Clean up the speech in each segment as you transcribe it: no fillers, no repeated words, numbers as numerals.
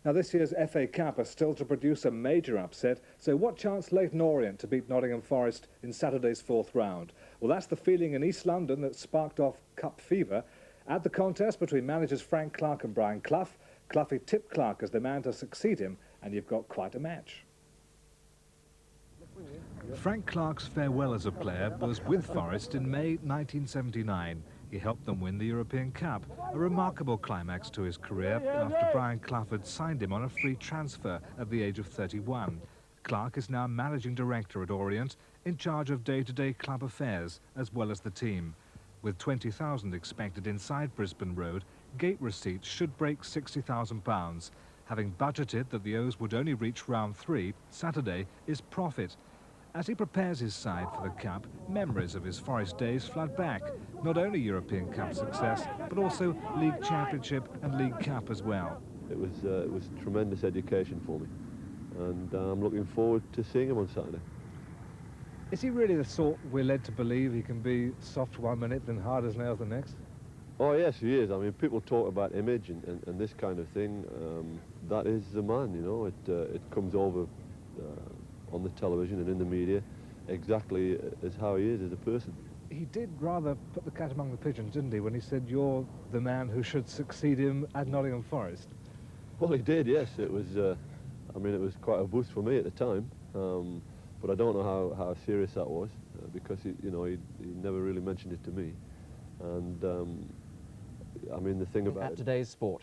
Now, this year's FA Cup is still to produce a major upset, so what chance Leyton Orient to beat Nottingham Forest in Saturday's fourth round? Well, that's the feeling in East London that sparked off cup fever. At the contest between managers Frank Clark and Brian Clough, Cloughie tipped Clark as the man to succeed him, and you've got quite a match. Frank Clark's farewell as a player was with Forest in May 1979. He helped them win the European Cup, a remarkable climax to his career after Brian Clough had signed him on a free transfer at the age of 31. Clark is now managing director at Orient, in charge of day-to-day club affairs as well as the team. With 20,000 expected inside Brisbane Road, gate receipts should break £60,000. Having budgeted that the O's would only reach round 3, Saturday is profit. As he prepares his side for the Cup, memories of his Forest days flood back. Not only European Cup success, but also League Championship and League Cup as well. It was tremendous education for me, and I'm looking forward to seeing him on Saturday. Is he really the sort we're led to believe he can be soft one minute and hard as nails the next? Oh yes, he is. I mean, people talk about image and this kind of thing. That is the man, you know. It comes over on the television and in the media exactly as how he is as a person. He did rather put the cat among the pigeons, didn't he, when he said you're the man who should succeed him at Nottingham Forest? Well, he did, yes. It was, I mean, it was quite a boost for me at the time, but I don't know how serious that was because, he never really mentioned it to me. And, I mean, the thing about today's sport.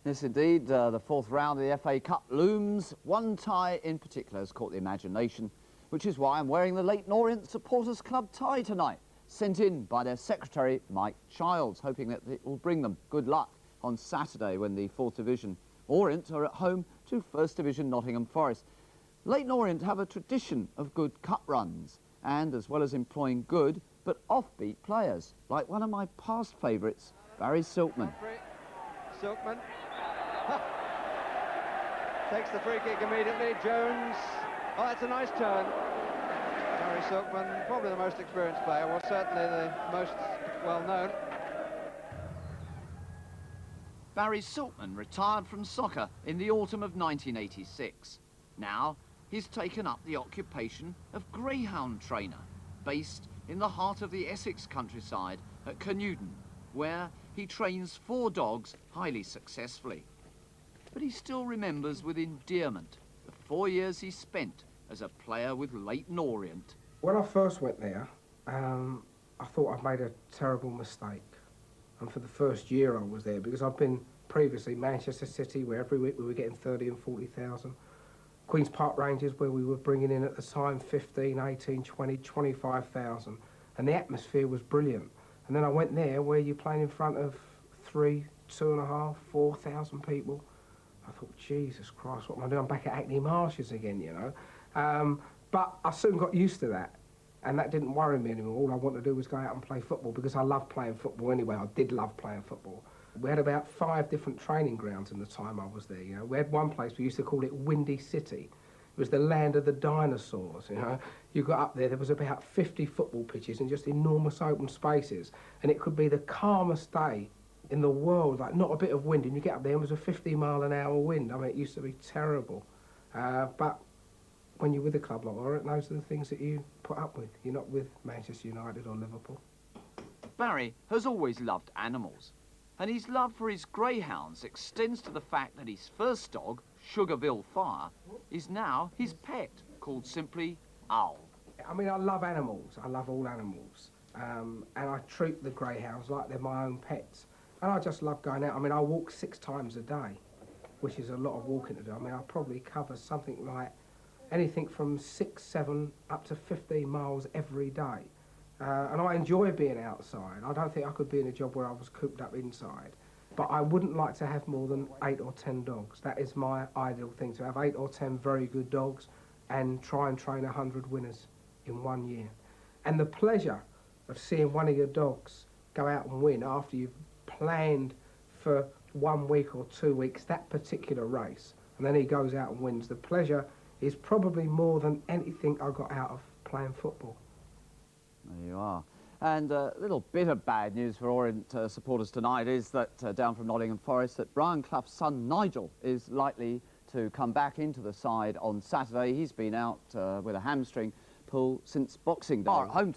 Yes, indeed. The fourth round of the FA Cup looms. One tie in particular has caught the imagination, which is why I'm wearing the Leyton Orient Supporters Club tie tonight, sent in by their secretary, Mike Childs, hoping that it will bring them good luck on Saturday when the 4th Division Orient are at home to 1st Division Nottingham Forest. Leyton Orient have a tradition of good cup runs, and as well as employing good but offbeat players, like one of my past favourites, Barry Silkman. Silkman takes the free kick immediately. Jones. Oh, that's a nice turn. Barry Silkman, probably the most experienced player, well, certainly the most well-known. Barry Silkman retired from soccer in the autumn of 1986. Now, he's taken up the occupation of greyhound trainer, based in the heart of the Essex countryside at Canewdon, where he trains 4 dogs highly successfully. But he still remembers with endearment the 4 years he spent as a player with Leyton Orient. When I first went there, I thought I'd made a terrible mistake. And for the first year I was there, because I've been previously Manchester City, where every week we were getting 30 and 40,000. Queen's Park Rangers, where we were bringing in at the time 15, 18, 20, 25,000. And the atmosphere was brilliant. And then I went there where you're playing in front of 3, 2.5, 4,000 people. I thought, Jesus Christ, what am I doing? I'm back at Hackney Marshes again, you know. But I soon got used to that, and that didn't worry me anymore. All I wanted to do was go out and play football, because I loved playing football anyway. I did love playing football. We had about 5 different training grounds in the time I was there, you know. We had one place, we used to call it Windy City. It was the land of the dinosaurs, you know. You got up there was about 50 football pitches and just enormous open spaces. And it could be the calmest day in the world, like not a bit of wind, and you get up there and it was a 50-mile-an-hour wind. I mean, it used to be terrible. But when you're with a club like Orient, those are the things that you put up with. You're not with Manchester United or Liverpool. Barry has always loved animals, and his love for his greyhounds extends to the fact that his first dog, Sugarville Fire, is now his pet, called simply Owl. I mean, I love animals. I love all animals. And I treat the greyhounds like they're my own pets. And I just love going out. I mean, I walk 6 times a day, which is a lot of walking to do. I mean, I'll probably cover something like anything from 6, 7, up to 15 miles every day. And I enjoy being outside. I don't think I could be in a job where I was cooped up inside. But I wouldn't like to have more than 8 or 10 dogs. That is my ideal thing, to have 8 or 10 very good dogs and try and train 100 winners in 1 year. And the pleasure of seeing one of your dogs go out and win after you've planned for 1 week or 2 weeks that particular race, and then he goes out and wins, the pleasure is probably more than anything I got out of playing football. There you are. And a little bit of bad news for Orient supporters tonight is that down from Nottingham Forest, that Brian Clough's son Nigel is likely to come back into the side on Saturday. He's been out with a hamstring pull since Boxing Day. Home